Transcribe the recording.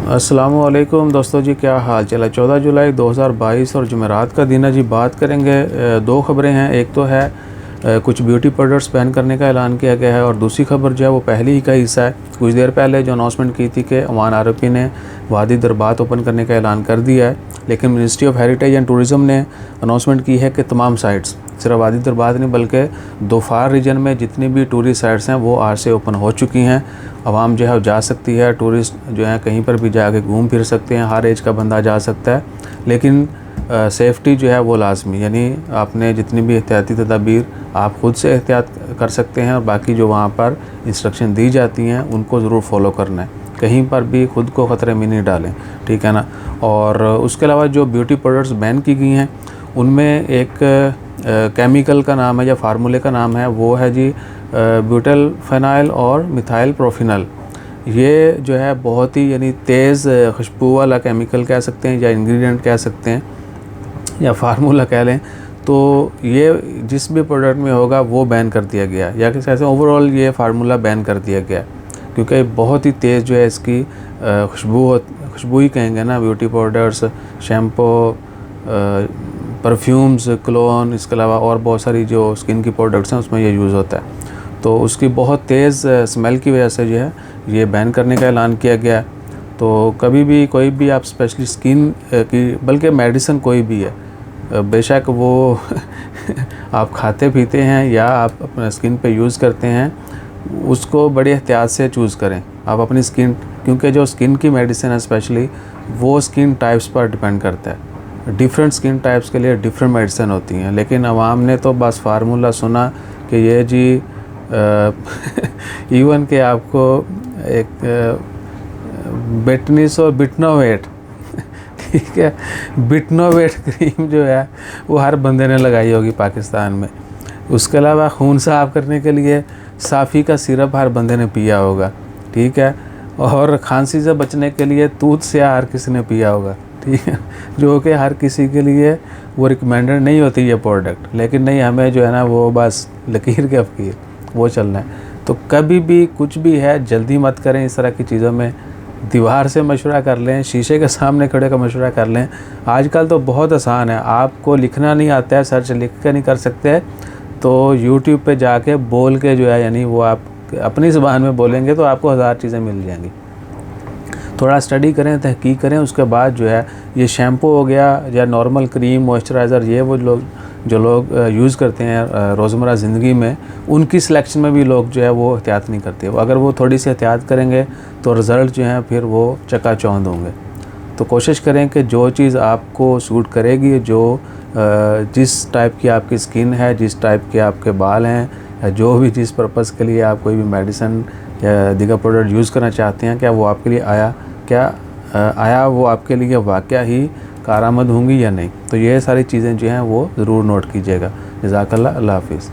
अस्सलामुअलैकुम दोस्तों जी, क्या हाल चाल है। 14 जुलाई 2022 और जुमेरात का दिन है जी। बात करेंगे, दो खबरें हैं। एक तो है कुछ ब्यूटी प्रोडक्ट्स बैन करने का ऐलान किया गया है, और दूसरी खबर जो है वो पहले ही का हिस्सा है। कुछ देर पहले जो अनाउंसमेंट की थी कि ओमान आरपी ने वादी दरबात ओपन करने का ऐलान कर दिया है, लेकिन ministry of heritage and tourism ने अनाउंसमेंट की है कि तमाम साइट्स, सिर्फ वादी दरबात नहीं बल्कि दोफार रीजन में जितनी भी टूरिस्ट साइट्स हैं वो आज से ओपन हो चुकी हैं। आवाम जो है जा सकती है, टूरिस्ट जो है कहीं पर भी जाके घूम फिर सकते हैं, हर एज का बंदा जा सकता है, लेकिन सेफ़्टी जो है वो लाजमी, यानी आपने जितनी भी एहतियाती तदाबीर आप ख़ुद से एहतियात कर सकते हैं, और बाकी जो वहाँ पर इंस्ट्रक्शन दी जाती हैं उनको ज़रूर फॉलो करना है। कहीं पर भी ख़ुद को ख़तरे में नहीं डालें, ठीक है ना। और उसके अलावा जो ब्यूटी प्रोडक्ट्स बैन की गई हैं उनमें एक केमिकल का नाम है या फार्मूले का नाम है, वो है जी ब्यूटाइल फेनाइल और मिथाइल प्रोफिनल। ये जो है बहुत ही यानी तेज़ खुशबू वाला केमिकल कह सकते हैं, या इंग्रेडिएंट कह सकते हैं, या फार्मूला कह लें। तो ये जिस भी प्रोडक्ट में होगा वो बैन कर दिया गया, या कि ऐसे ओवरऑल ये फार्मूला बैन कर दिया गया, क्योंकि बहुत ही तेज़ जो है इसकी खुशबू ही कहेंगे ना। Beauty powders, shampoo, perfumes, clone, इसके अलावा और बहुत सारी जो स्किन की प्रोडक्ट्स हैं उसमें ये यूज़ होता है। तो उसकी बहुत तेज़ स्मेल की वजह से जो है ये बैन करने का ऐलान किया गया है। तो कभी भी कोई भी आप स्पेशली स्किन की, बल्कि मेडिसिन कोई भी है, बेशक वो आप खाते पीते हैं या आप अपने स्किन पे यूज़ करते हैं, उसको बड़ी एहतियात से चूज़ करें आप अपनी स्किन, क्योंकि जो स्किन की मेडिसिन है स्पेशली वो स्किन टाइप्स पर डिपेंड करता है। डिफरेंट स्किन टाइप्स के लिए डिफरेंट मेडिसिन होती हैं, लेकिन आवाम ने तो बस फार्मूला सुना कि ये जी इवन के आपको एक बेटनिस और बिटनोवेट, ठीक है, बिटनोवेट क्रीम जो है वो हर बंदे ने लगाई होगी पाकिस्तान में। उसके अलावा खून साफ़ करने के लिए साफ़ी का सिरप हर बंदे ने पिया होगा, ठीक है, और खांसी से बचने के लिए तूत से हर किसी ने पिया होगा, ठीक है, जो कि हर किसी के लिए वो रिकमेंडेड नहीं होती ये प्रोडक्ट, लेकिन नहीं, हमें जो है ना वो बस लकीर के फकीर वो चलना है। तो कभी भी कुछ भी है जल्दी मत करें इस तरह की चीज़ों में। दीवार से मशवरा कर लें, शीशे के सामने खड़े का मशवरा कर लें। आजकल तो बहुत आसान है, आपको लिखना नहीं आता है, सर्च लिख के नहीं कर सकते, तो यूट्यूब पे जाके बोल के जो है, यानी वो आप अपनी ज़बान में बोलेंगे तो आपको हज़ार चीज़ें मिल जाएंगी। थोड़ा स्टडी करें, तहकीक करें, उसके बाद जो है ये शैम्पू हो गया या नॉर्मल क्रीम, मॉइस्चराइज़र, ये वो जो लोग यूज़ करते हैं रोज़मर्रा ज़िंदगी में, उनकी सिलेक्शन में भी लोग जो है वो एहतियात नहीं करते। अगर वो थोड़ी सी एहतियात करेंगे तो रिज़ल्ट जो हैं फिर वो चकाचौंध होंगे। तो कोशिश करें कि जो चीज़ आपको सूट करेगी, जो जिस टाइप की आपकी स्किन है, जिस टाइप के आपके बाल हैं, या जो भी जिस पर्पज़ के लिए आप कोई भी मेडिसिन या दीगर प्रोडक्ट यूज़ करना चाहते हैं, क्या वो आपके लिए आया वो आपके लिए वाक़या ही कारआमद होंगी या नहीं। तो ये सारी चीज़ें जो हैं वो ज़रूर नोट कीजिएगा। जज़ाकल्लाह, अल्लाह हाफ़िज़।